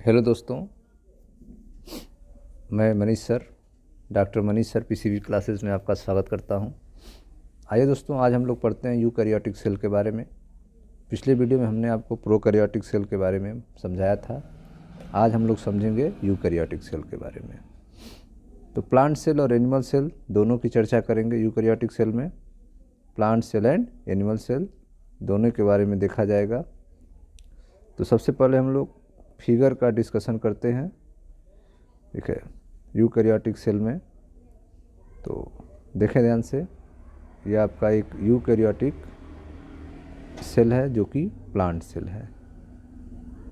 Hello दोस्तों, मैं Manish sir, doctor Manish sir PCB classes में आपका स्वागत करता हूं। आइए दोस्तों, आज हम लोग पढ़ते हैं यूकैरियोटिक सेल के बारे में। पिछले वीडियो में हमने आपको प्रोकैरियोटिक सेल के बारे में समझाया था। आज हम लोग समझेंगे यूकैरियोटिक सेल के बारे में। तो प्लांट सेल और एनिमल सेल दोनों की चर्चा करेंगे यूकैरियोटिक सेल में। Plant cell and animal cell दोनों के बारे में देखा जाएगा। तो सबसे पहले हम लोग फिगर का डिस्कशन करते हैं, ठीक है, यूकैरियोटिक सेल में। तो देखें ध्यान से, यह आपका एक यूकैरियोटिक सेल है जो कि प्लांट सेल है।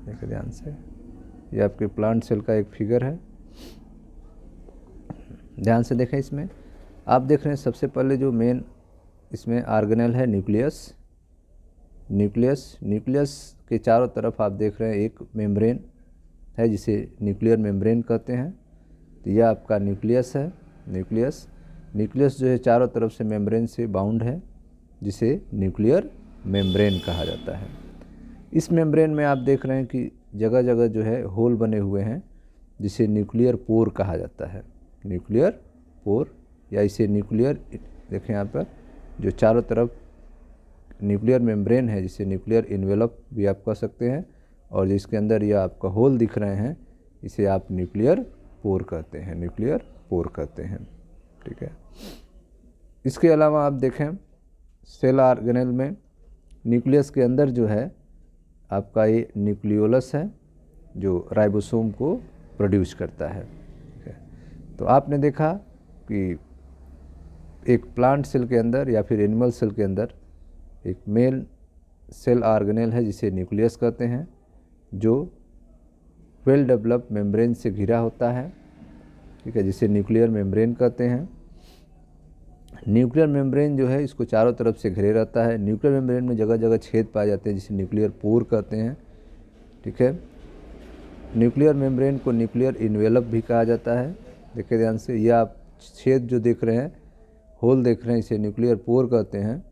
देखें ध्यान से, यह आपके प्लांट सेल का एक फिगर है। ध्यान से देखें, इसमें आप देख रहे हैं सबसे पहले जो मेन इसमें ऑर्गेनेल है न्यूक्लियस। न्यूक्लियस के चारों तरफ आप देख रहे हैं एक मेम्ब्रेन है जिसे न्यूक्लियर मेम्ब्रेन कहते हैं। तो यह आपका न्यूक्लियस है। न्यूक्लियस जो है चारों तरफ से मेम्ब्रेन से बाउंड है जिसे न्यूक्लियर मेम्ब्रेन कहा जाता है। इस मेम्ब्रेन में आप देख रहे हैं कि जगह जगह जो है होल बने हुए हैं जिसे न्यूक्लियर पोर कहा जाता है। न्यूक्लियर पोर या इसे न्यूक्लियर, देखें यहाँ पर जो चारों तरफ न्यूक्लियर मेम्ब्रेन है जिसे न्यूक्लियर इन्वेलप भी आप कह सकते हैं, और जिसके अंदर यह आपका होल दिख रहे हैं इसे आप न्यूक्लियर पोर कहते हैं। न्यूक्लियर पोर कहते हैं, ठीक है। इसके अलावा आप देखें सेल ऑर्गेनेल में न्यूक्लियस के अंदर जो है आपका ये न्यूक्लियोलस है जो राइबोसोम को प्रोड्यूस करता है, ठीक है। तो आपने देखा कि एक प्लांट सेल के अंदर या फिर एनिमल सेल के अंदर एक मेल सेल ऑर्गेनेल है जिसे न्यूक्लियस कहते हैं, जो वेल डेवलप मेम्ब्रेन से घिरा होता है, ठीक है, जिसे न्यूक्लियर मेम्ब्रेन कहते हैं। न्यूक्लियर मेम्ब्रेन जो है इसको चारों तरफ से घिरे रहता है। न्यूक्लियर मेम्ब्रेन में जगह जगह छेद पाए जाते हैं जिसे न्यूक्लियर पोर कहते हैं, ठीक है। न्यूक्लियर मेम्ब्रेन को न्यूक्लियर इन्वेलप भी कहा जाता है। देखिए ध्यान से, यह आप छेद जो देख रहे हैं, होल देख रहे हैं, इसे न्यूक्लियर पोर कहते हैं।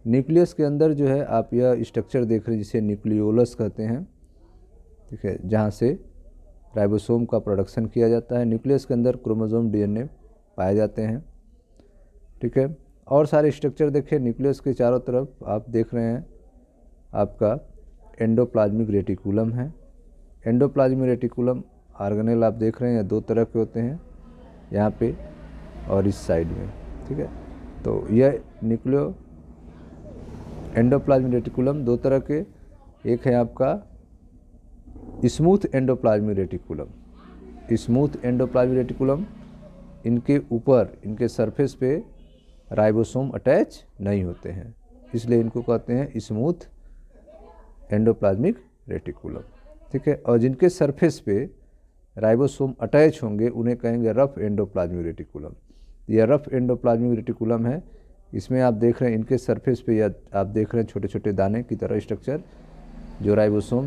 न्यूक्लियस के अंदर जो है आप यह स्ट्रक्चर देख रहे हैं जिसे न्यूक्लियोलस कहते हैं, ठीक है, जहाँ से राइबोसोम का प्रोडक्शन किया जाता है। न्यूक्लियस के अंदर क्रोमोसोम डीएनए पाए जाते हैं, ठीक है। और सारे स्ट्रक्चर देखें, न्यूक्लियस के चारों तरफ आप देख रहे हैं आपका एंडोप्लाज्मिक रेटिकुलम है। एंडोप्लाज्मिक रेटिकुलम ऑर्गेनेल आप देख रहे हैं दो तरह के होते हैं, यहाँ पे और इस साइड में, ठीक है। तो यह न्यूक्लियो एंडोप्लाज्मिक रेटिकुलम दो तरह के, एक है आपका smooth endoplasmic reticulum. Smooth endoplasmic reticulum, इनके ऊपर इनके सरफेस पे राइबोसोम अटैच नहीं होते हैं, इसलिए इनको कहते हैं स्मूथ एंडोप्लाज्मिक रेटिकुलम, ठीक है। और जिनके सरफेस पे राइबोसोम अटैच होंगे उन्हें कहेंगे रफ एंडोप्लाज्मिक रेटिकुलम। यह रफ एंडोप्लाज्मिक रेटिकुलम है। इसमें आप देख रहे हैं इनके सरफेस पे या आप देख रहे हैं छोटे छोटे दाने की तरह स्ट्रक्चर जो राइबोसोम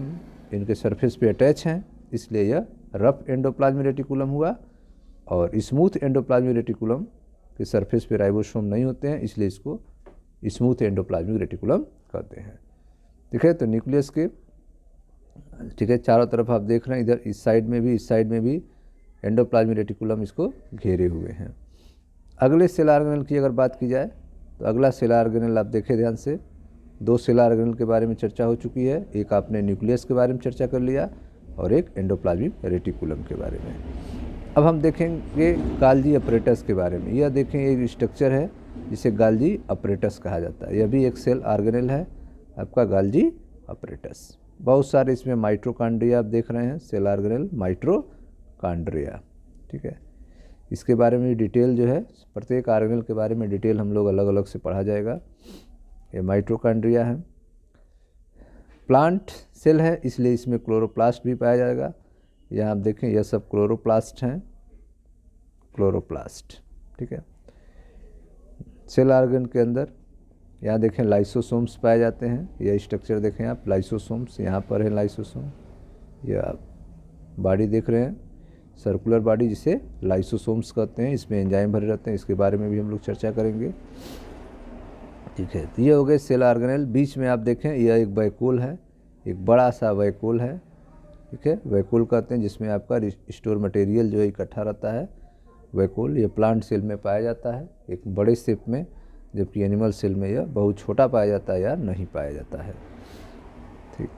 इनके सरफेस पे अटैच हैं, इसलिए यह रफ एंडोप्लाज्मिक रेटिकुलम हुआ। और स्मूथ एंडोप्लाज्मिक रेटिकुलम के सरफेस पे राइबोसोम नहीं होते हैं, इसलिए इसको स्मूथ एंडोप्लाज्मिक रेटिकुलम कहते हैं, ठीक है। तो न्यूक्लियस के, ठीक है, चारों तरफ आप देख रहे हैं, इधर इस साइड में भी एंडोप्लाज्मिक रेटिकुलम इसको घेरे हुए हैं। अगले सेल ऑर्गेनेल की अगर बात की जाए तो अगला सेल ऑर्गेनेल आप देखें ध्यान से, दो सेल ऑर्गेनेल के बारे में चर्चा हो चुकी है। एक आपने न्यूक्लियस के बारे में चर्चा कर लिया और एक एंडोप्लाज्मिक रेटिकुलम के बारे में। अब हम देखेंगे गाल्जी अपरेटस के बारे में। यह देखें एक स्ट्रक्चर है जिसे गाल्जी अपरेटस कहा जाता है। यह भी एक सेल ऑर्गेनेल है आपका गाल्जी अपरेटस। बहुत सारे इसमें माइटोकॉन्ड्रिया आप देख रहे हैं, सेल ऑर्गेनेल माइटोकॉन्ड्रिया, ठीक है। इसके बारे में डिटेल जो है, प्रत्येक ऑर्गेनेल के बारे में डिटेल हम लोग अलग अलग से पढ़ा जाएगा। ये माइटोकॉन्ड्रिया है। प्लांट सेल है इसलिए इसमें क्लोरोप्लास्ट भी पाया जाएगा। यहाँ आप देखें यह सब क्लोरोप्लास्ट हैं, क्लोरोप्लास्ट, ठीक है। सेल ऑर्गन के अंदर यहाँ देखें लाइसोसोम्स पाए जाते हैं। यह स्ट्रक्चर देखें आप, लाइसोसोम्स, यहाँ पर है लाइसोसोम। यह आप बॉडी देख रहे हैं, सर्कुलर बॉडी जिसे लाइसोसोम्स कहते हैं। इसमें एंजाइम भरे रहते हैं, इसके बारे में भी हम लोग चर्चा करेंगे, ठीक है। तो ये हो गए सेल ऑर्गेनेल। बीच में आप देखें यह एक वैक्यूल है, एक बड़ा सा वैक्यूल है, ठीक है। वैक्यूल कहते हैं जिसमें आपका स्टोर मटेरियल जो है इकट्ठा रहता है, वैक्यूल। ये प्लांट सेल में पाया जाता है एक बड़े शेप में, जबकि एनिमल सेल में यह बहुत छोटा पाया जाता है या नहीं पाया जाता है। ठीक,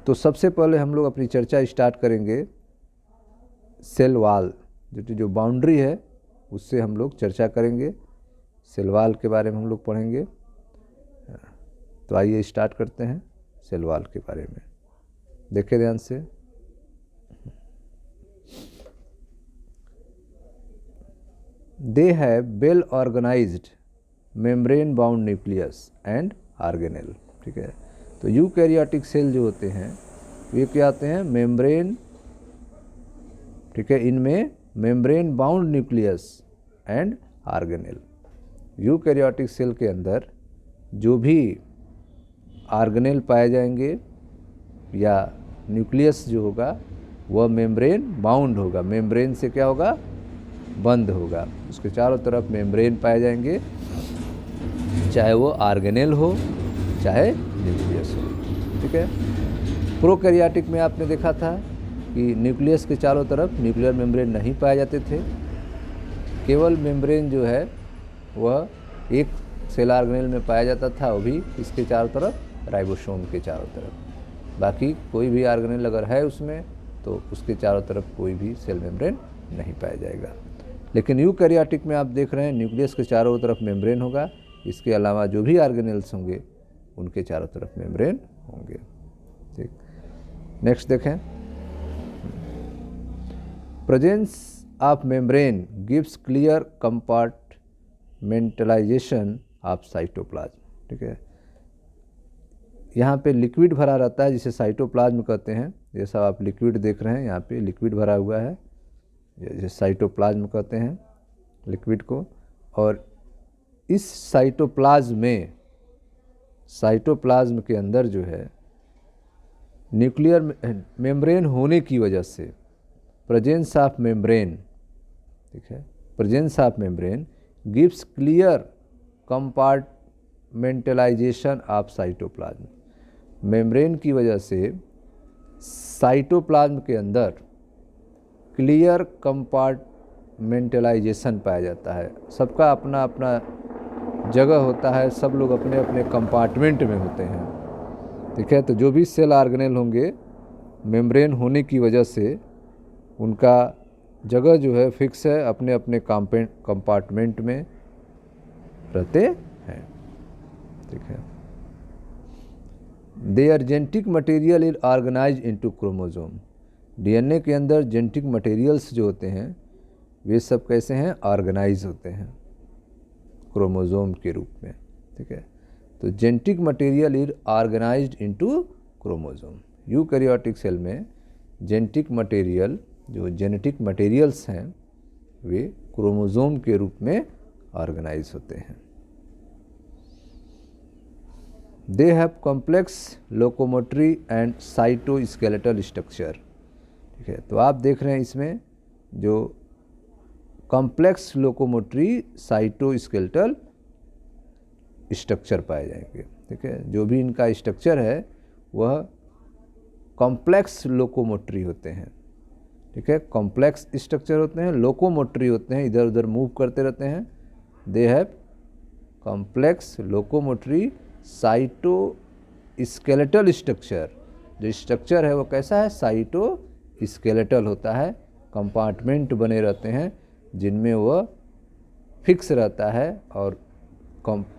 तो सबसे पहले हम लोग अपनी चर्चा स्टार्ट करेंगे सेल वाल, जो बाउंड्री है उससे हम लोग चर्चा करेंगे। सेल वाल के बारे में हम लोग पढ़ेंगे। तो आइए स्टार्ट करते हैं सेल वाल के बारे में। देखिए ध्यान से, they have well organised membrane bound nucleus and organelle. ठीक है, तो यूकैरियोटिक सेल जो होते हैं ये क्या आते हैं, मेम्ब्रेन, ठीक है, इनमें membrane bound nucleus and organelle. Eukaryotic cell के अंदर जो भी ऑर्गेनेल पाए जाएंगे या न्यूक्लियस जो होगा वह मेम्ब्रेन बाउंड होगा, मेम्ब्रेन से क्या होगा, बंद होगा। उसके चारों तरफ मेम्ब्रेन पाए जाएंगे, चाहे वो ऑर्गेनेल हो चाहे न्यूक्लियस हो। ठीक है, प्रोकैरियोटिक में आपने देखा था कि न्यूक्लियस के चारों तरफ न्यूक्लियर मेम्ब्रेन नहीं पाए जाते थे, केवल मेम्ब्रेन जो है वह एक सेल ऑर्गेनेल में पाया जाता था, वो भी इसके चारों तरफ, राइबोसोम के चारों तरफ। बाकी कोई भी ऑर्गेनेल अगर है उसमें तो उसके चारों तरफ कोई भी सेल मेम्ब्रेन नहीं पाया जाएगा। लेकिन यूकैरियोटिक में आप देख रहे हैं न्यूक्लियस के चारों तरफ मेम्ब्रेन होगा, इसके अलावा जो भी ऑर्गेनेल्स होंगे उनके चारों तरफ मेम्ब्रेन होंगे। ठीक, नेक्स्ट देखें, presence of membrane gives clear compartmentalisation of cytoplasm. ठीक है, यहाँ पे लिक्विड भरा रहता है जिसे साइटोप्लाज्म कहते हैं। ये सब आप लिक्विड देख रहे हैं, यहाँ पे लिक्विड भरा हुआ है, ये साइटोप्लाज्म कहते हैं लिक्विड को। और इस साइटोप्लाज्म के अंदर जो है न्यूक्लियर मेम्ब्रेन होने की वजह से, प्रेजेंस ऑफ मेम्ब्रेन, ठीक है, presence of membrane gives clear compartmentalisation of cytoplasm. Membrane की वजह से साइटोप्लाज्म के अंदर क्लियर कंपार्टमेंटलाइजेशन पाया जाता है। सबका अपना अपना जगह होता है, सब लोग अपने अपने कंपार्टमेंट में होते हैं। ठीक है, तो जो भी सेल ऑर्गेनेल होंगे मेम्ब्रेन होने की वजह से उनका जगह जो है फिक्स है, अपने अपने कंपार्टमेंट में रहते हैं। ठीक है, their genetic material is organise into chromosome. DNA के अंदर जेनेटिक मटेरियल्स जो होते हैं वे सब कैसे हैं, ऑर्गेनाइज होते हैं क्रोमोसोम के रूप में। ठीक है, तो genetic material is organised into chromosome. Eukaryotic cell में जेनेटिक मटेरियल, जो जेनेटिक मटेरियल्स हैं वे क्रोमोसोम के रूप में ऑर्गेनाइज होते हैं। They have complex locomotory and cytoskeletal structure. ठीक है, तो आप देख रहे हैं इसमें जो कॉम्प्लेक्स लोकोमोटरी साइटोस्केलेटल स्ट्रक्चर पाए जाएंगे। ठीक है, जो भी इनका स्ट्रक्चर है वह कॉम्प्लेक्स लोकोमोटरी होते हैं। ठीक है, कॉम्प्लेक्स स्ट्रक्चर होते हैं, लोकोमोटरी होते हैं, इधर उधर मूव करते रहते हैं। They have complex locomotory cytoskeletal structure. जो स्ट्रक्चर है वो कैसा है, साइटोस्केलेटल होता है, कंपार्टमेंट बने रहते हैं जिनमें वह फिक्स रहता है और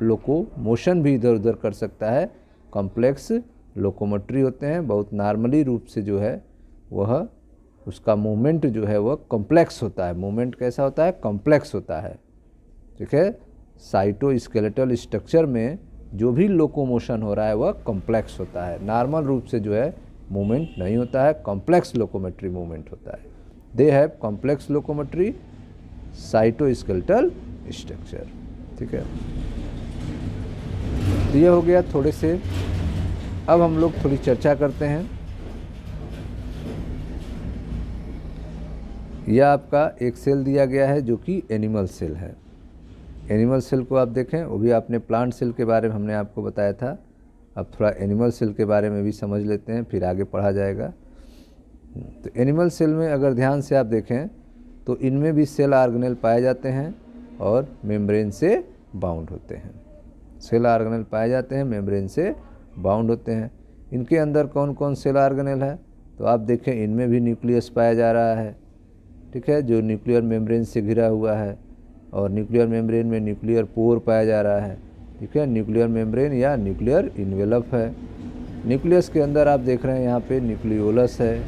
लोकोमोशन भी इधर उधर कर सकता है। कॉम्प्लेक्स लोकोमोटरी होते हैं, बहुत नॉर्मली रूप से जो है वह उसका मूवमेंट जो है वह कॉम्प्लेक्स होता है। मूवमेंट कैसा होता है, कॉम्प्लेक्स होता है। ठीक है, साइटोस्केलेटल स्ट्रक्चर में जो भी लोकोमोशन हो रहा है वह कॉम्प्लेक्स होता है, नॉर्मल रूप से जो है मूवमेंट नहीं होता है, कॉम्प्लेक्स लोकोमोटरी मूवमेंट होता है। दे have complex locomotory cytoskeletal structure. ठीक है, तो यह हो गया थोड़े से। अब हम लोग थोड़ी चर्चा करते हैं। यह आपका एक सेल दिया गया है जो कि एनिमल सेल है। एनिमल सेल को आप देखें, वो भी आपने प्लांट सेल के बारे में हमने आपको बताया था। अब थोड़ा एनिमल सेल के बारे में भी समझ लेते हैं, फिर आगे पढ़ा जाएगा। तो एनिमल सेल में अगर ध्यान से आप देखें तो इनमें भी सेल ऑर्गेनेल पाए जाते हैं और मेम्ब्रेन से बाउंड होते हैं। सेल ऑर्गेनेल पाए जाते हैं, मेम्ब्रेन से बाउंड होते हैं। इनके अंदर कौन कौन सेल ऑर्गेनेल है, तो आप देखें इनमें भी न्यूक्लियस पाया जा रहा है, ठीक है, जो न्यूक्लियर मेम्ब्रेन से घिरा हुआ है। और न्यूक्लियर मेम्ब्रेन में न्यूक्लियर पोर पाया जा रहा है, ठीक है, न्यूक्लियर मेम्ब्रेन या न्यूक्लियर इन्वेलप है। न्यूक्लियस के अंदर आप देख रहे हैं यहाँ पे न्यूक्लियोलस है,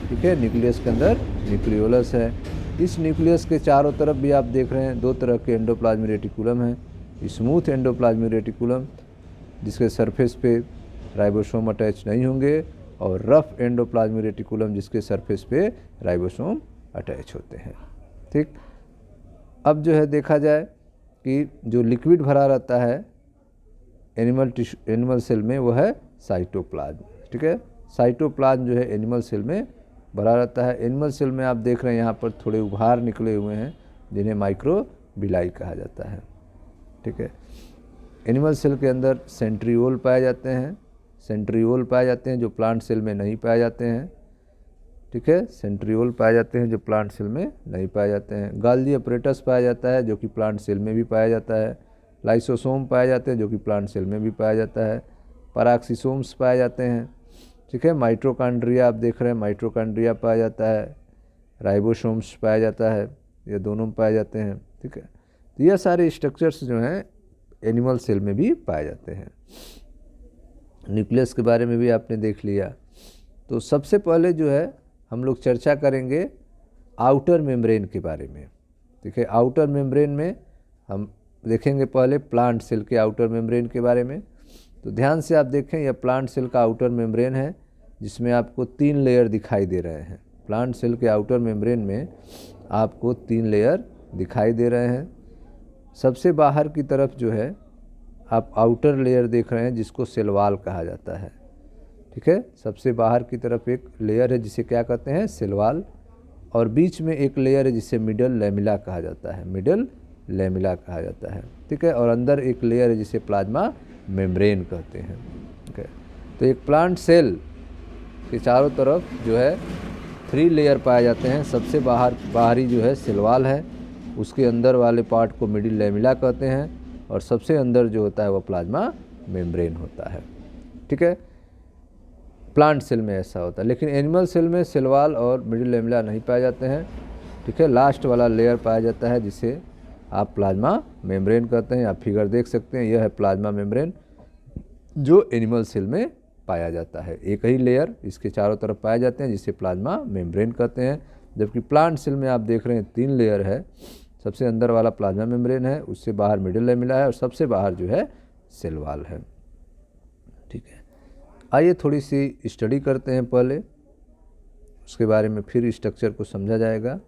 ठीक है, न्यूक्लियस के अंदर न्यूक्लियोलस है। इस न्यूक्लियस के चारों तरफ भी आप देख रहे हैं दो तरह के एंडोप्लाज्मिक रेटिकुलम हैं। स्मूथ एंडोप्लाज्मिक रेटिकुलम जिसके सरफेस पे राइबोसोम अटैच नहीं होंगे, और रफ एंडोप्लाज्मिक रेटिकुलम जिसके सरफेस पे राइबोसोम अटैच होते हैं। ठीक, अब जो है देखा जाए कि जो लिक्विड भरा रहता है एनिमल सेल में वो है साइटोप्लाज्म, ठीक है। साइटोप्लाज्म जो है एनिमल सेल में भरा रहता है। एनिमल सेल में आप देख रहे हैं यहाँ पर थोड़े उभार निकले हुए हैं जिन्हें माइक्रोबिलाई कहा जाता है, ठीक है। एनिमल सेल के अंदर सेंट्रियोल पाए जाते हैं, सेंट्रियोल पाए जाते हैं जो प्लांट सेल में नहीं पाए जाते हैं, ठीक है। सेंट्रियोल पाए जाते हैं जो प्लांट सेल में नहीं पाए जाते हैं। गाल्गी अपरेटस पाया जाता है जो कि प्लांट सेल में भी पाया जाता है। लाइसोसोम पाए जाते हैं जो कि प्लांट सेल में भी पाया जाता है। पैराक्सीसोम्स पाए जाते हैं, ठीक है। माइटोकॉन्ड्रिया आप देख रहे हैं, माइटोकॉन्ड्रिया पाया जाता है। राइबोसोम्स पाया जाता है, ये दोनों पाए जाते हैं, ठीक है। तो यह सारे स्ट्रक्चर्स जो हैं एनिमल सेल में भी पाए जाते हैं। न्यूक्लियस के बारे में भी आपने देख लिया। तो सबसे पहले जो है हम लोग चर्चा करेंगे आउटर मेम्ब्रेन के बारे में, ठीक है। आउटर मेम्ब्रेन में हम देखेंगे पहले प्लांट सेल के आउटर मेम्ब्रेन के बारे में। तो ध्यान से आप देखें, यह प्लांट सेल का आउटर मेम्ब्रेन है जिसमें आपको 3 लेयर दिखाई दे रहे हैं। प्लांट सेल के आउटर मेम्ब्रेन में आपको 3 लेयर दिखाई दे रहे हैं। सबसे बाहर की तरफ जो है आप आउटर लेयर देख रहे हैं जिसको सेल वॉल कहा जाता है, ठीक है। सबसे बाहर की तरफ एक लेयर है जिसे क्या कहते हैं, सेल वॉल, और बीच में एक लेयर है जिसे मिडल लैमिला कहा जाता है, मिडल लैमिला कहा जाता है, ठीक है। और अंदर एक लेयर है जिसे प्लाज्मा मेम्ब्रेन कहते हैं, ठीक है। तो एक प्लांट सेल के चारों तरफ जो है 3 लेयर पाए जाते हैं। सबसे बाहरी जो है सेल वॉल है, उसके अंदर वाले पार्ट को मिडिल लैमिला कहते हैं, और सबसे अंदर जो होता है वह प्लाज्मा मेम्ब्रेन होता है, ठीक है। प्लांट सेल में ऐसा होता है, लेकिन एनिमल सेल में सेल वॉल और मिडिल लैमिला नहीं पाए जाते हैं, ठीक है। लास्ट वाला लेयर पाया जाता है जिसे आप प्लाज्मा मेम्ब्रेन कहते हैं। आप फिगर देख सकते हैं, यह है प्लाज्मा मेम्ब्रेन जो एनिमल सेल में पाया जाता है। एक ही लेयर इसके चारों तरफ पाए जाते हैं जिसे प्लाज्मा मेम्ब्रेन कहते हैं। जबकि प्लांट सेल में आप देख रहे हैं 3 लेयर है। सबसे अंदर वाला प्लाज्मा मेम्ब्रेन है, उससे बाहर मिडिल लैमिला है, और सबसे बाहर जो है सेल वॉल है, ठीक है। आइए थोड़ी सी स्टडी करते हैं पहले, उसके बारे में फिर स्ट्रक्चर को समझा जाएगा।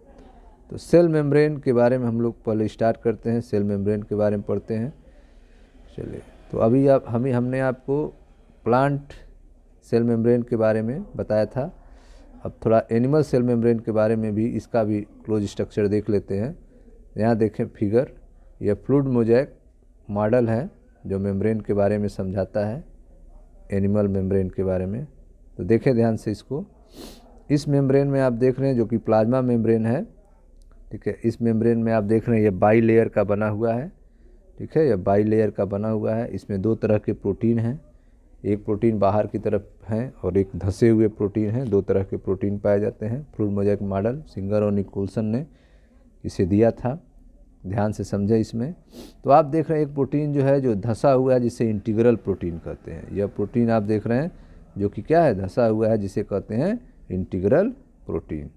तो सेल मेम्ब्रेन के बारे में हम लोग पहले स्टार्ट करते हैं, सेल मेम्ब्रेन के बारे में पढ़ते हैं। चलिए, तो अभी हमने आपको प्लांट सेल मेम्ब्रेन के बारे में बताया था। अब थोड़ा एनिमल सेल मेम्ब्रेन के बारे में भी, इसका भी क्लोज स्ट्रक्चर देख लेते हैं। यहाँ देखें फिगर, यह फ्लूइड मोज़ेक मॉडल है जो मेम्ब्रेन के बारे में समझाता है, एनिमल मेम्ब्रेन के बारे में। तो देखें ध्यान से इसको। इस मेम्ब्रेन में आप देख रहे हैं जो कि प्लाज्मा मेम्ब्रेन है, ठीक है। इस मेम्ब्रेन में आप देख रहे हैं ये बाई लेयर का बना हुआ है, ठीक है। यह बाई लेयर का बना हुआ है। इसमें 2 तरह के प्रोटीन हैं, एक प्रोटीन बाहर की तरफ है और एक धसे हुए प्रोटीन हैं। 2 तरह के प्रोटीन पाए जाते हैं। फ्लूइड मोज़ेक मॉडल सिंगर और निकोलसन ने इसे दिया था, ध्यान से समझे इसमें। तो आप देख रहे हैं एक प्रोटीन जो है जो धसा हुआ है जिसे इंटीग्रल प्रोटीन कहते हैं। यह प्रोटीन आप देख रहे हैं जो कि क्या है, धसा हुआ है, जिसे कहते हैं इंटीग्रल प्रोटीन,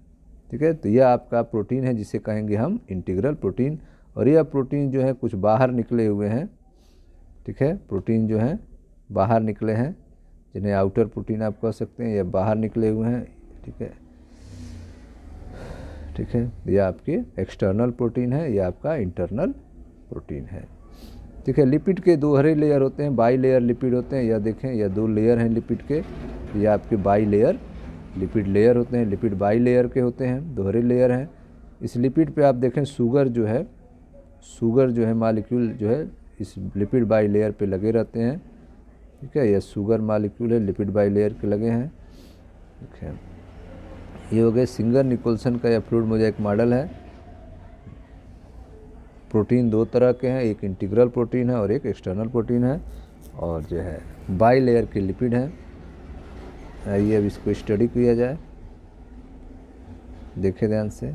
ठीक है। तो यह आपका प्रोटीन है जिसे कहेंगे हम इंटीग्रल प्रोटीन। और यह प्रोटीन जो है कुछ बाहर निकले हुए हैं, ठीक है। प्रोटीन जो हैं बाहर निकले हैं, जिन्हें आउटर प्रोटीन आप कह सकते हैं। यह बाहर निकले हुए हैं, ठीक है, ठीक है। यह आपके एक्सटर्नल प्रोटीन है, यह आपका इंटरनल प्रोटीन है, ठीक है। लिपिड के 2 लेयर होते हैं, बाई लेयर लिपिड होते हैं। यह देखें, यह 2 लेयर हैं लिपिड के, ये आपके बाई लेयर लिपिड लेयर होते हैं। लिपिड बाई लेयर के होते हैं, 2 लेयर हैं। इस लिपिड पे आप देखें शुगर जो है मॉलिक्यूल जो है इस लिपिड बाई लेयर पे लगे रहते हैं, ठीक है। यह शुगर मॉलिक्यूल है, लिपिड बाई लेयर के लगे हैं, ठीक है। ये हो गए सिंगर निकोल्सन का यह फ्लूइड मोज़ेक मॉडल है। प्रोटीन दो तरह के हैं, एक इंटीग्रल प्रोटीन है और एक एक्सटर्नल प्रोटीन है, और जो है बाई लेयर के लिपिड हैं। आइए अब इसको स्टडी किया जाए, देखें ध्यान से।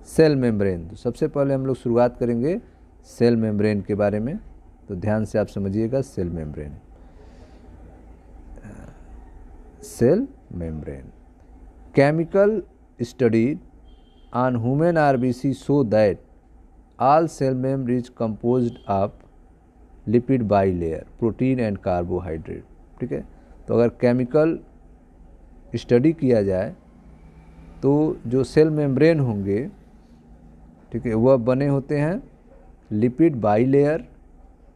सेल मेम्ब्रेन, तो सबसे पहले हम लोग शुरुआत करेंगे सेल मेम्ब्रेन के बारे में, तो ध्यान से आप समझिएगा। Cell membrane, cell membrane chemical study on human RBC show that all cell membrane is composed of lipid bilayer, protein and carbohydrate। ठीक है, तो अगर केमिकल स्टडी किया जाए तो जो सेल मेम्ब्रेन होंगे, ठीक है, वह बने होते हैं लिपिड बाइलेयर,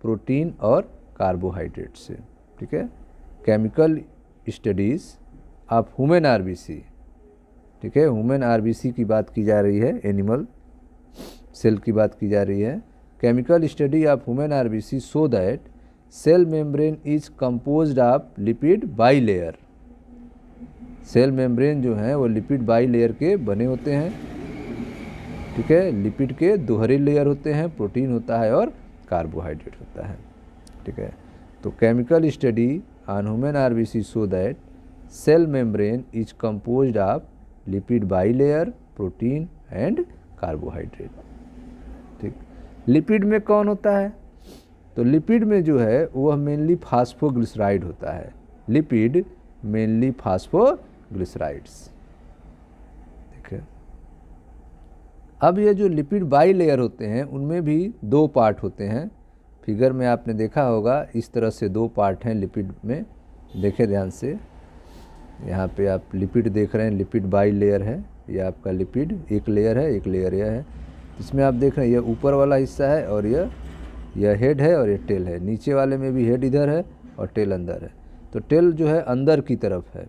प्रोटीन और कार्बोहाइड्रेट से। ठीक है, chemical studies of human RBC, ठीक है, ह्यूमन आरबीसी की बात की जा रही है, एनिमल सेल की बात की जा रही है। Chemical study of human RBC show that cell membrane is composed of lipid bilayer. Cell membrane जो है वो लिपिड बाइलेयर के बने होते हैं। ठीक है, लिपिड के दोहरे लेयर होते हैं, प्रोटीन होता है और कार्बोहाइड्रेट होता है। ठीक है, तो chemical study on human RBC show that cell membrane is composed of lipid bilayer, protein and carbohydrate. ठीक, लिपिड में कौन होता है? तो लिपिड में जो है वह मेनली फास्फोग्लिसराइड होता है। Lipid mainly phosphoglycerides. ठीक है, अब ये जो लिपिड बाइलेयर होते हैं उनमें भी दो पार्ट होते हैं। फिगर में आपने देखा होगा, इस तरह से दो पार्ट हैं लिपिड में, देखें ध्यान से। यहाँ पे आप लिपिड देख रहे हैं, लिपिड बाई लेयर है, यह आपका लिपिड एक लेयर है, एक लेयर यह है। इसमें आप देख रहे हैं यह ऊपर वाला हिस्सा है और यह हेड है और यह टेल है। नीचे वाले में भी हेड इधर है और टेल अंदर है। तो टेल जो है अंदर की तरफ है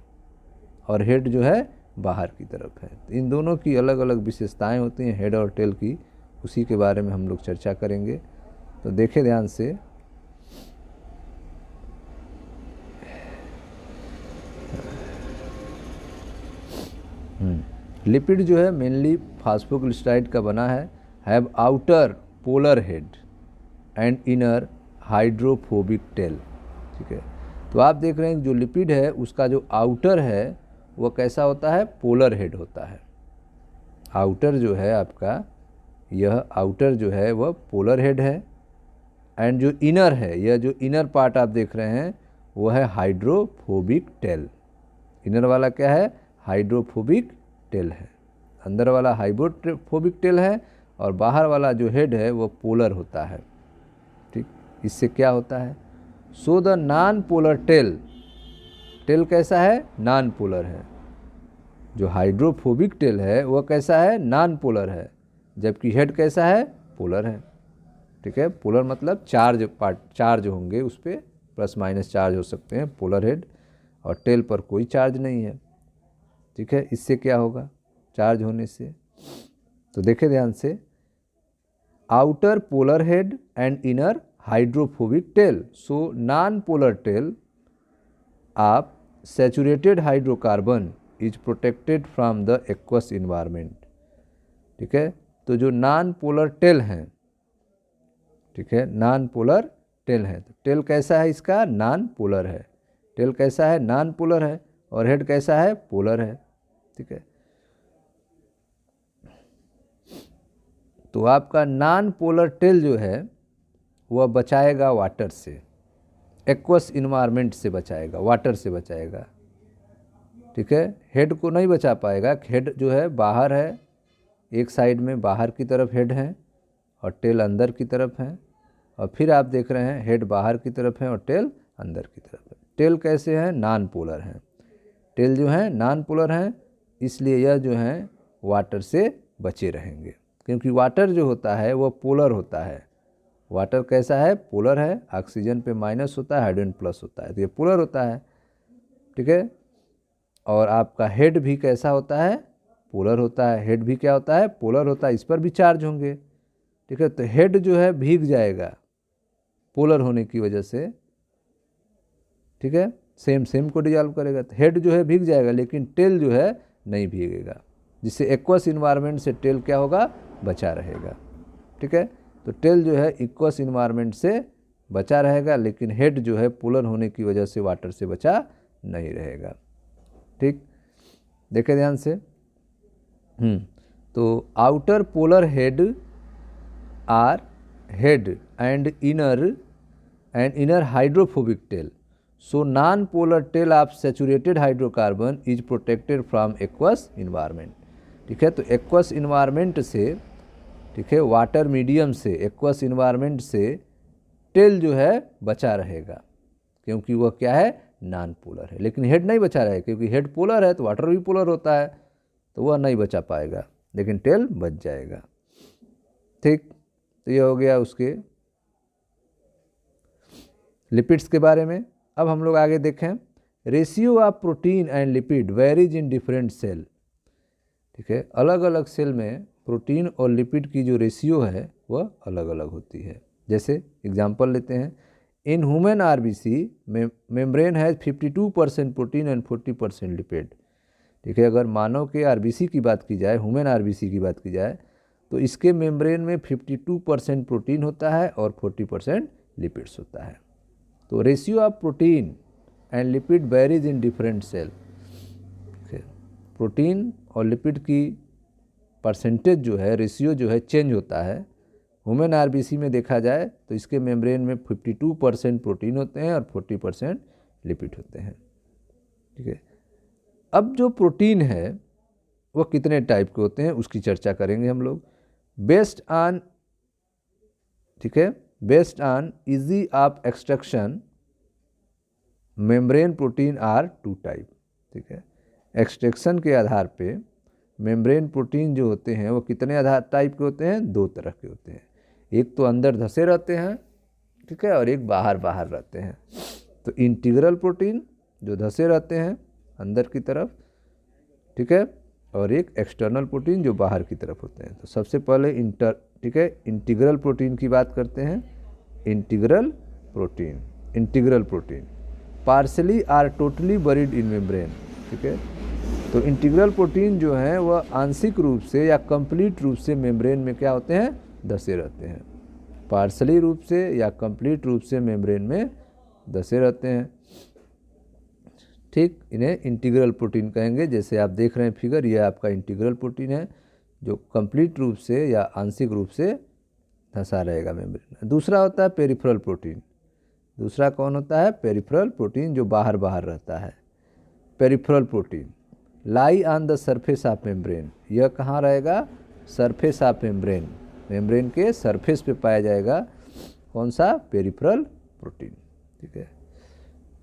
और हेड जो है बाहर की तरफ है। तो इन दोनों की अलग अलग विशेषताएँ होती हैं हेड और टेल की, उसी के बारे में हम लोग चर्चा करेंगे। तो देखें ध्यान से, लिपिड जो है मेनली फास्फोग्लिसराइड का बना है, have outer polar head and inner hydrophobic tell. ठीक है, तो आप देख रहे हैं जो लिपिड है उसका जो आउटर है वह कैसा होता है? पोलर हेड होता है। आउटर जो है आपका, यह आउटर जो है वह पोलर हेड है, एंड जो इनर है, यह जो इनर पार्ट आप देख रहे हैं वह है हाइड्रोफोबिक टेल। इनर वाला क्या है? हाइड्रोफोबिक टेल है। अंदर वाला हाइड्रोफोबिक टेल है और बाहर वाला जो हेड है वो पोलर होता है। ठीक, इससे क्या होता है? So the non polar tail, tail कैसा है? नॉन पोलर है। जो हाइड्रोफोबिक टेल है वह कैसा है? नॉन पोलर है, जबकि हेड कैसा है? पोलर है। ठीक है, पोलर मतलब चार्ज होंगे, उस पर प्लस माइनस चार्ज हो सकते हैं पोलर हेड, और टेल पर कोई चार्ज नहीं है। ठीक है, इससे क्या होगा चार्ज होने से? तो देखें ध्यान से, outer polar head and inner hydrophobic tail, so non polar tail of saturated hydrocarbon is protected from the aqueous environment. ठीक है, तो जो नॉन पोलर टेल हैं, ठीक है, नॉन पोलर टेल है, तो टेल कैसा है इसका? नॉन पोलर है। टेल कैसा है? नॉन पोलर है, और हेड कैसा है? पोलर है। ठीक है, तो आपका नॉन पोलर टेल जो है वह बचाएगा वाटर से, एक्वस इन्वायरमेंट से बचाएगा, वाटर से बचाएगा। ठीक है, हेड को नहीं बचा पाएगा। हेड जो है बाहर है, एक साइड में बाहर की तरफ हेड है और टेल अंदर की तरफ है, और फिर आप देख रहे हैं हेड बाहर की तरफ है और टेल अंदर की तरफ है। टेल कैसे हैं? नॉन पोलर हैं। टेल जो है नॉन पोलर हैं, इसलिए यह जो है वाटर से बचे रहेंगे, क्योंकि वाटर जो होता है वह पोलर होता है। वाटर कैसा है? पोलर है। ऑक्सीजन पे माइनस होता है, हाइड्रोजन प्लस होता है, तो ये पोलर होता है। ठीक है, और आपका हेड भी कैसा होता है? पोलर होता है। हेड भी क्या होता है? पोलर होता है। इस पर भी चार्ज होंगे। ठीक है, तो हेड जो है भीग जाएगा पोलर होने की वजह से, ठीक है, सेम सेम को डिजॉल्व करेगा। तो हेड जो है भीग जाएगा लेकिन टेल जो है नहीं भीगेगा, जिससे एक्वस इन्वायरमेंट से टेल क्या होगा, बचा रहेगा। ठीक है, तो टेल जो है एक्वस इन्वायरमेंट से बचा रहेगा लेकिन हेड जो है पोलर होने की वजह से वाटर से बचा नहीं रहेगा। ठीक, देखें ध्यान से। तो outer polar head or head and inner hydrophobic tail, so non polar tail of saturated hydrocarbon is protected from aqueous environment. ठीक है, तो एक्वस इन्वायरमेंट से, ठीक है, वाटर मीडियम से, एक्वस इन्वायरमेंट से टेल जो है बचा रहेगा क्योंकि वह क्या है, नॉन पोलर है। लेकिन हेड नहीं बचा रहेगा क्योंकि हेड पोलर है तो वाटर भी पोलर होता है, तो वह नहीं बचा पाएगा लेकिन टेल बच जाएगा। ठीक, तो ये हो गया उसके लिपिड्स के बारे में। अब हम लोग आगे देखें, ratio of protein and lipid varies in different cell. ठीक है, अलग अलग सेल में प्रोटीन और लिपिड की जो रेशियो है वह अलग अलग होती है। जैसे एग्जांपल लेते हैं, in human RBC membrane has 52% protein and 40% lipid. ठीक है, अगर मानव के आरबीसी की बात की जाए, ह्यूमन आरबीसी की बात की जाए, तो इसके मेम्ब्रेन में 52% प्रोटीन होता है और 40% लिपिड्स होता है। तो ratio of protein and lipid varies in different cell. Protein और लिपिड की परसेंटेज जो है, रेशियो जो है, चेंज होता है। ह्यूमन आरबीसी में देखा जाए तो इसके मेम्ब्रेन में 52% प्रोटीन होते हैं और 40% लिपिड होते हैं। ठीक है, अब जो प्रोटीन है वो कितने टाइप के होते हैं उसकी चर्चा करेंगे हम लोग। बेस्ड ऑन, ठीक है, based on easy of extraction membrane protein are 2 type. ठीक है, एक्सट्रैक्शन के आधार पे मेम्ब्रेन प्रोटीन जो होते हैं वो कितने आधार टाइप के होते हैं, 2 तरह के होते हैं। एक तो अंदर धसे रहते हैं, ठीक है, और एक बाहर बाहर रहते हैं। तो इंटीग्रल प्रोटीन जो धसे रहते हैं अंदर की तरफ, ठीक है, और एक एक्सटर्नल प्रोटीन जो बाहर की तरफ होते हैं। तो सबसे पहले ठीक है, इंटीग्रल प्रोटीन की बात करते हैं। Integral protein partially or totally buried in membrane. ठीक है, तो इंटीग्रल प्रोटीन जो है वह आंशिक रूप से या कंप्लीट रूप से मेम्ब्रेन में क्या होते हैं, धसे रहते हैं। पार्शली रूप से या कंप्लीट रूप से मेम्ब्रेन में धसे रहते हैं। ठीक, इन्हें इंटीग्रल प्रोटीन कहेंगे। जैसे आप देख रहे हैं फिगर, यह आपका इंटीग्रल प्रोटीन है जो कंप्लीट रूप से या आंशिक रूप से धंसा रहेगा मेम्ब्रेन में। दूसरा होता है पेरिफेरल प्रोटीन। दूसरा कौन होता है, पेरिफेरल प्रोटीन जो बाहर बाहर रहता है। Peripheral protein lie on the surface of membrane. यह कहाँ रहेगा, सरफेस ऑफ मेम्ब्रेन, मेम्ब्रेन के सरफेस पे पाया जाएगा। कौन सा, पेरिफेरल प्रोटीन। ठीक है,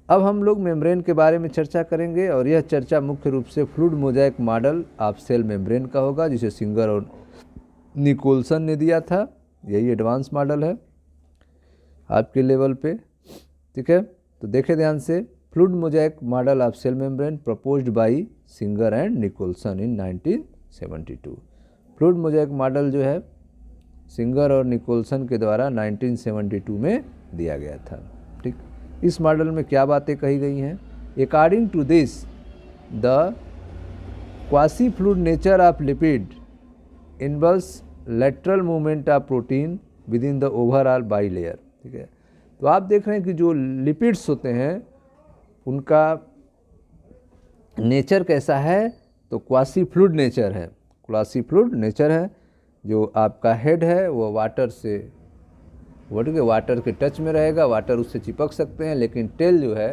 अब हम लोग मेम्ब्रेन के बारे में चर्चा करेंगे और यह चर्चा मुख्य रूप से fluid mosaic model of cell membrane का होगा जिसे सिंगर और निकोलसन ने दिया था। यही एडवांस मॉडल है आपके लेवल पे। ठीक है, तो देखें ध्यान से, fluid mosaic model of cell membrane proposed by Singer and Nicolson in 1972। Fluid mosaic model जो है सिंगर और निकोलसन के द्वारा 1972 में दिया गया था। ठीक, इस मॉडल में क्या बातें कही गई हैं, according to this the quasi fluid nature of lipid involves lateral movement of protein within the overall bilayer. ठीक है, तो आप देख रहे हैं कि जो लिपिड्स होते हैं उनका नेचर कैसा है, तो क्वासी फ्लूइड नेचर है। क्वासी फ्लूइड नेचर है। जो आपका हेड है वो वाटर से, वाटर के टच में रहेगा, वाटर उससे चिपक सकते हैं, लेकिन टेल जो है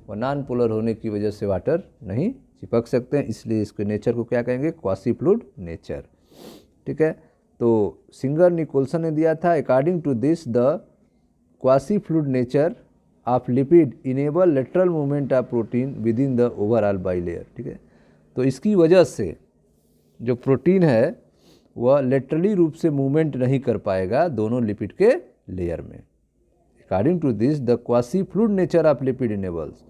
वो नॉन पोलर होने की वजह से वाटर नहीं चिपक सकते हैं, इसलिए इसके नेचर को क्या कहेंगे, क्वासी फ्लूइड नेचर। ठीक है, तो सिंगर निकोलसन ने दिया था, according to this the quasi fluid nature of lipid enable lateral movement of protein within the overall bilayer. ठीक है, तो इसकी वजह से जो प्रोटीन है वह लेटरली रूप से मूवमेंट नहीं कर पाएगा दोनों लिपिड के लेयर में। According to this the quasi fluid nature of lipid enables,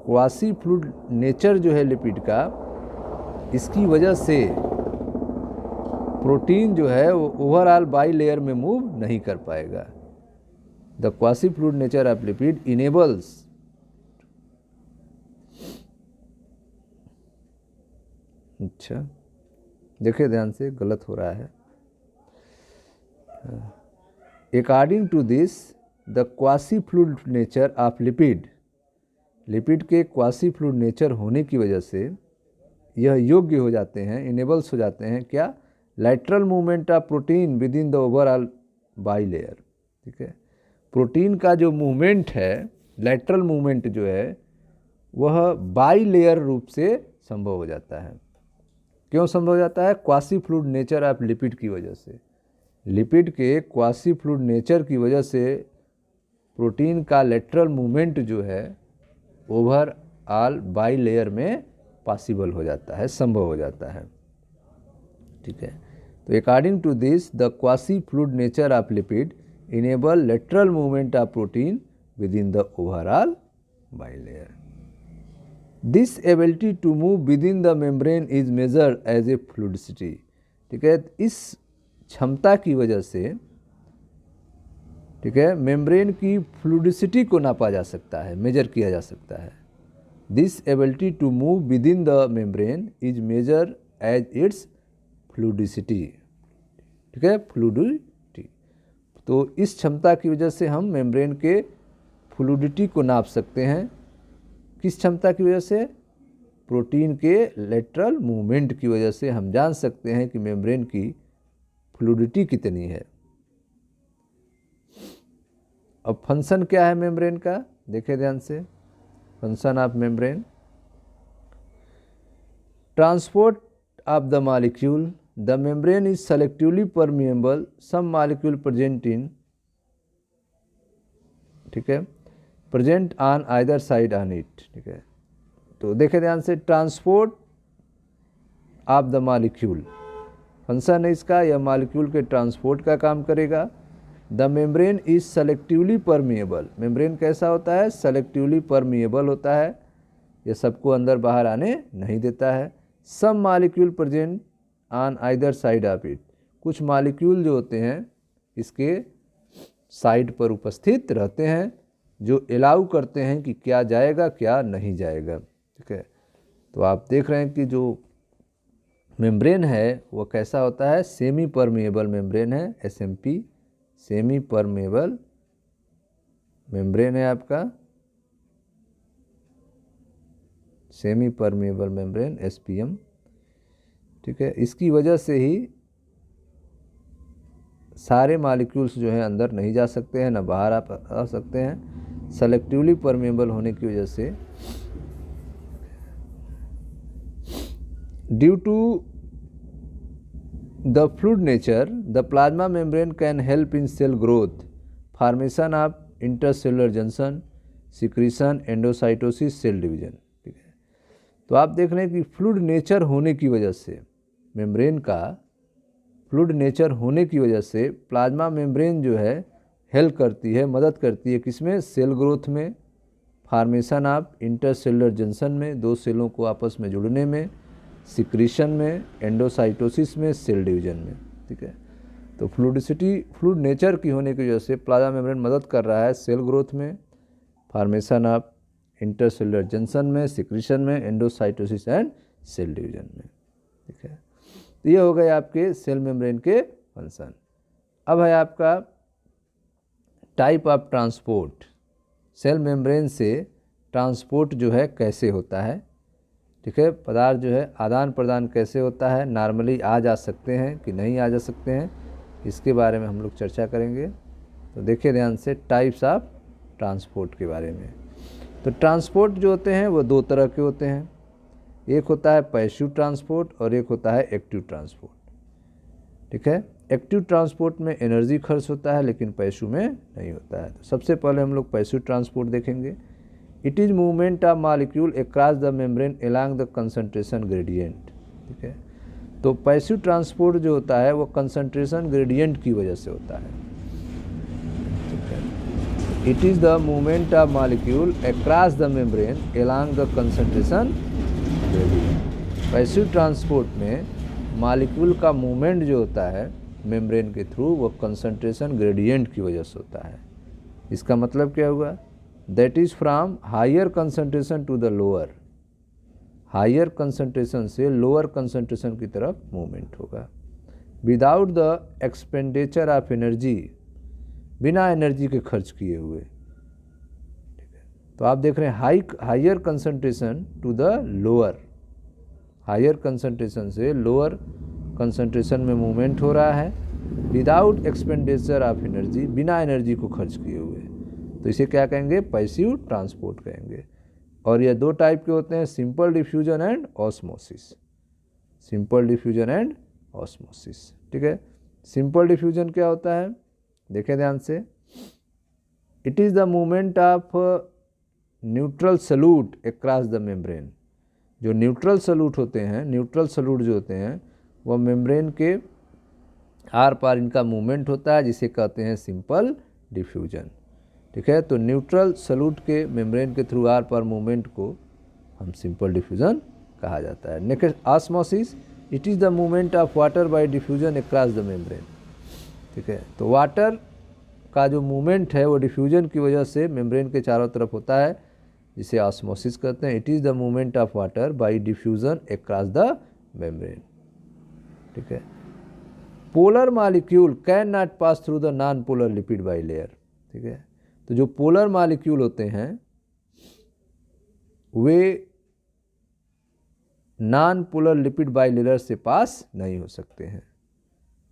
quasi fluid nature जो है लिपिड का, इसकी वजह से प्रोटीन जो है वो ओवरऑल बाई लेयर में मूव नहीं कर पाएगा। The quasi fluid nature of lipid enables अच्छा, देखिए ध्यान से, गलत हो रहा है। According to this the quasi fluid nature of lipid, lipid के क्वासी फ्लूइड नेचर होने की वजह से यह योग्य हो जाते हैं, इनेबल्स हो जाते हैं क्या, lateral movement of protein within the overall bilayer. ठीक है, प्रोटीन का जो मूवमेंट है, लैटरल मूवमेंट जो है, वह बाई लेयर रूप से संभव हो जाता है। क्यों संभव हो जाता है? Quasi fluid nature of lipid की वजह से। लिपिड के क्वासी फ्लूइड नेचर की वजह से प्रोटीन का लेटरल मूवमेंट जो है ओवरऑल बाई लेयर में पॉसिबल हो जाता है, संभव हो जाता है। ठीक है, तो according to this the quasi fluid nature of lipid enable lateral movement of protein within the overall bilayer. This ability to move within the membrane is measured as a fluidicity. ठीक है, इस क्षमता की वजह से, ठीक है, membrane की फ्लूइडिसिटी को नापा जा सकता है, मेजर किया जा सकता है। This ability to move within the membrane is measure as its fluidicity. ठीक है, फ्लूइडिटी। तो इस क्षमता की वजह से हम मेम्ब्रेन के फ्लूइडिटी को नाप सकते हैं। किस क्षमता की वजह से? प्रोटीन के लेटरल मूवमेंट की वजह से हम जान सकते हैं कि मेम्ब्रेन की फ्लूइडिटी कितनी है। अब फंक्शन क्या है मेम्ब्रेन का, देखें ध्यान से। Function of membrane, transport of the molecule, the membrane is selectively permeable, some molecule present in, ठीक है, present on either side on it. ठीक है, तो देखें ध्यान से, transport of the molecule function है इसका, यह मॉलिक्यूल के ट्रांसपोर्ट का काम करेगा। The membrane is selectively permeable, membrane कैसा होता है? सेलेक्टिवली परमिएबल होता है, यह सबको अंदर बाहर आने नहीं देता है। Some molecule present on either side of it, कुछ मॉलिक्यूल जो होते हैं इसके साइड पर उपस्थित रहते हैं, जो अलाउ करते हैं कि क्या जाएगा क्या नहीं जाएगा। ठीक है, तो आप देख रहे हैं कि जो मेम्ब्रेन है वो कैसा होता है? सेमी परमिएबल मेम्ब्रेन है, SMP, सेमी परमिएबल मेम्ब्रेन है आपका, सेमी परमिएबल मेम्ब्रेन SPM। ठीक है, इसकी वजह से ही सारे मॉलिक्यूल्स जो हैं अंदर नहीं जा सकते हैं, ना बाहर आ सकते हैं। सेलेक्टिवली परमिएबल होने की वजह से, due to the fluid nature, the plasma membrane can help in cell growth, formation of intercellular junction, secretion, endocytosis, cell division. ठीक है, तो आप देख रहे हैं कि फ्लूइड नेचर होने की वजह से, मेम्ब्रेन का फ्लूइड नेचर होने की वजह से प्लाज्मा मेम्ब्रेन जो है हेल्प करती है, मदद करती है किसमें? सेल ग्रोथ में, फॉर्मेशन ऑफ इंटरसेलुलर जंक्शन में, दो सेलों को आपस में जुड़ने में, सिक्रीशन में, एंडोसाइटोसिस में, सेल डिवीजन में। ठीक है, तो फ्लूइडिसिटी, फ्लूइड नेचर की होने की वजह से प्लाज्मा मेम्ब्रेन मदद कर रहा है सेल ग्रोथ में, फॉर्मेशन ऑफ इंटरसेलुलर जंक्शन में, सिक्रीशन में, एंडोसाइटोसिस एंड सेल डिवीजन में। ठीक है, तो ये हो गए आपके सेल मेम्ब्रेन के फंक्शन। अब है आपका type of transport, cell membrane से ट्रांसपोर्ट जो है कैसे होता है। ठीक है, पदार्थ जो है आदान प्रदान कैसे होता है, नॉर्मली आ जा सकते हैं कि नहीं आ जा सकते हैं, इसके बारे में हम लोग चर्चा करेंगे। तो देखिए ध्यान से, टाइप्स ऑफ ट्रांसपोर्ट के बारे में। तो ट्रांसपोर्ट जो होते हैं वो दो तरह के होते हैं, एक होता है पैसिव ट्रांसपोर्ट और एक होता है एक्टिव ट्रांसपोर्ट। ठीक है, एक्टिव ट्रांसपोर्ट में एनर्जी खर्च होता है लेकिन पैसिव में नहीं होता है। तो सबसे पहले हम लोग पैसिव ट्रांसपोर्ट देखेंगे। It is movement of molecule across the membrane along the concentration gradient. ठीक है, तो पैसिव ट्रांसपोर्ट जो होता है वो कंसंट्रेशन ग्रेडियंट की वजह से होता है। ठीक है, it is the movement of molecule across the membrane along the concentration gradient. Passive transport में मॉलिक्यूल का मूवमेंट जो होता है मेम्ब्रेन के थ्रू वो कंसंट्रेशन ग्रेडियंट की वजह से होता है। इसका मतलब क्या हुआ? That is from higher concentration to the lower, higher concentration से लोअर कंसंट्रेशन की तरफ मूवमेंट होगा। Without the expenditure of energy, बिना एनर्जी के खर्च किए हुए। ठीक है, तो आप देख रहे हैं higher concentration to the lower, higher concentration से लोअर कंसंट्रेशन में मूवमेंट हो रहा है विदाउट एक्सपेंडिचर ऑफ एनर्जी, बिना एनर्जी को खर्च किए हुए। तो इसे क्या कहेंगे? पैसिव ट्रांसपोर्ट कहेंगे। और ये दो टाइप के होते हैं, simple diffusion and osmosis. Simple diffusion and osmosis. ठीक है, सिंपल डिफ्यूजन क्या होता है? देखें ध्यान से, it is the movement of neutral solute across the membrane. जो न्यूट्रल सॉल्यूट होते हैं, न्यूट्रल सॉल्यूट जो होते हैं वह मेम्ब्रेन के आर पार इनका मूवमेंट होता है, जिसे कहते हैं सिंपल डिफ्यूजन। ठीक है, तो न्यूट्रल सॉल्यूट के मेम्ब्रेन के थ्रू आर पार मूवमेंट को हम सिंपल डिफ्यूजन कहा जाता है। Next osmosis, it is the movement of water by diffusion across the membrane. ठीक है, तो वाटर का जो मूवमेंट है वो डिफ्यूजन की वजह से मेम्ब्रेन के चारों तरफ होता है, जिसे ऑस्मोसिस कहते हैं। It is the movement of water by diffusion across the membrane. ठीक है, polar molecule can not pass through the non polar lipid bilayer. ठीक है, तो जो पोलर मॉलिक्यूल होते हैं वे non polar lipid bilayer से पास नहीं हो सकते हैं।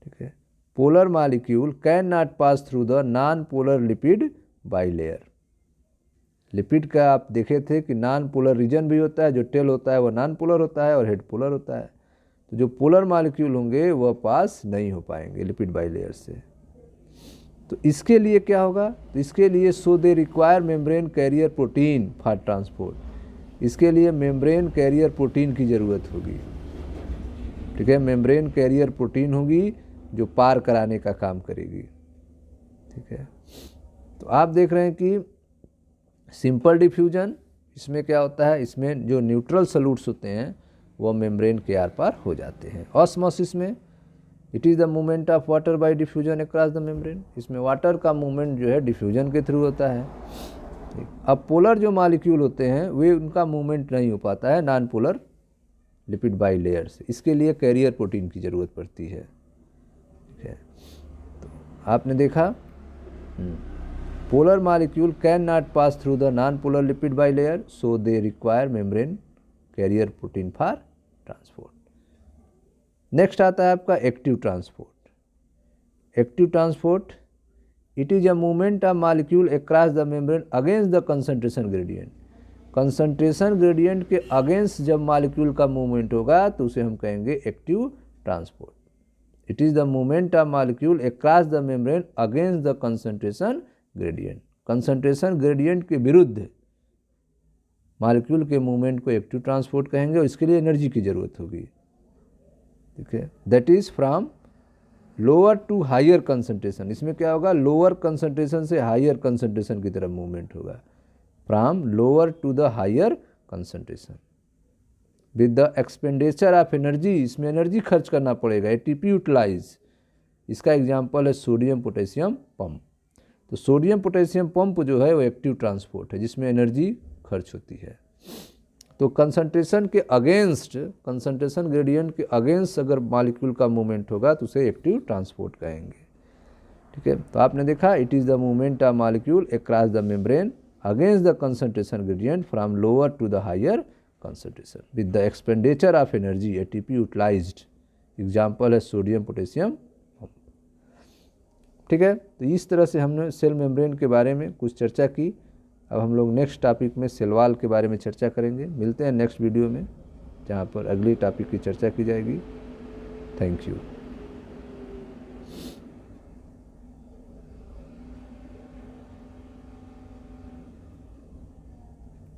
ठीक है, polar molecule can not pass through the non polar lipid bilayer. Lipid का आप देखे थे कि नॉन पोलर रीजन भी होता है, जो टेल होता है वह नॉन पोलर होता है और हेड पोलर होता है। तो जो पोलर मॉलिक्यूल होंगे वह पास नहीं हो पाएंगे लिपिड बाई लेयर से। तो इसके लिए क्या होगा? तो इसके लिए so they require membrane carrier protein for transport. इसके लिए मेम्ब्रेन कैरियर प्रोटीन की ज़रूरत होगी। ठीक है, मेम्ब्रेन कैरियर प्रोटीन होगी जो पार कराने का काम करेगी। ठीक है, तो आप देख रहे हैं कि सिंपल डिफ्यूजन, इसमें क्या होता है? इसमें जो न्यूट्रल सॉल्यूट्स होते हैं वो मेम्ब्रेन के आर पार हो जाते हैं। ऑस्मोसिस में it is the movement of water by diffusion across the membrane. इसमें वाटर का मूवमेंट जो है डिफ्यूजन के थ्रू होता है। ठीक, अब पोलर जो मॉलिक्यूल होते हैं वे उनका मूवमेंट नहीं हो पाता है non polar lipid bilayer से। इसके लिए कैरियर प्रोटीन की ज़रूरत पड़ती है। ठीक है, तो आपने देखा polar molecule can not pass through the non polar lipid by layer, so they require membrane carrier protein for transport. Next आता है आपका active transport. Active transport, it is a movement of molecule across the membrane against the concentration gradient. Concentration gradient के against जब molecule का movement होगा तो उसे हम कहेंगे active transport. It is the movement of molecule across the membrane against the concentration gradient. Concentration gradient के विरुद्ध मॉलिक्यूल के मूवमेंट को एक्टिव ट्रांसपोर्ट कहेंगे और इसके लिए एनर्जी की ज़रूरत होगी। ठीक है, that is from lower to higher concentration. इसमें क्या होगा? लोअर कंसंट्रेशन से हायर कंसंट्रेशन की तरफ मूवमेंट होगा, from lower to the higher concentration with the expenditure of energy. इसमें एनर्जी खर्च करना पड़ेगा, एटीपी यूटिलाइज। इसका एग्जाम्पल है सोडियम पोटेशियम पंप। तो सोडियम पोटेशियम पंप जो है वो एक्टिव ट्रांसपोर्ट है जिसमें एनर्जी खर्च होती है। तो कंसंट्रेशन के अगेंस्ट, कंसंट्रेशन ग्रेडियंट के अगेंस्ट अगर मॉलिक्यूल का मूवमेंट होगा तो उसे एक्टिव ट्रांसपोर्ट कहेंगे। ठीक है, तो आपने देखा it is the movement of molecule across the membrane against the concentration gradient from lower to the higher concentration with the expenditure of energy ATP utilised. Example है सोडियम पोटेशियम। ठीक है, तो इस तरह से हमने सेल मेम्ब्रेन के बारे में कुछ चर्चा की। अब हम लोग नेक्स्ट टॉपिक में सेल वॉल के बारे में चर्चा करेंगे। मिलते हैं नेक्स्ट वीडियो में जहाँ पर अगली टॉपिक की चर्चा की जाएगी। Thank you.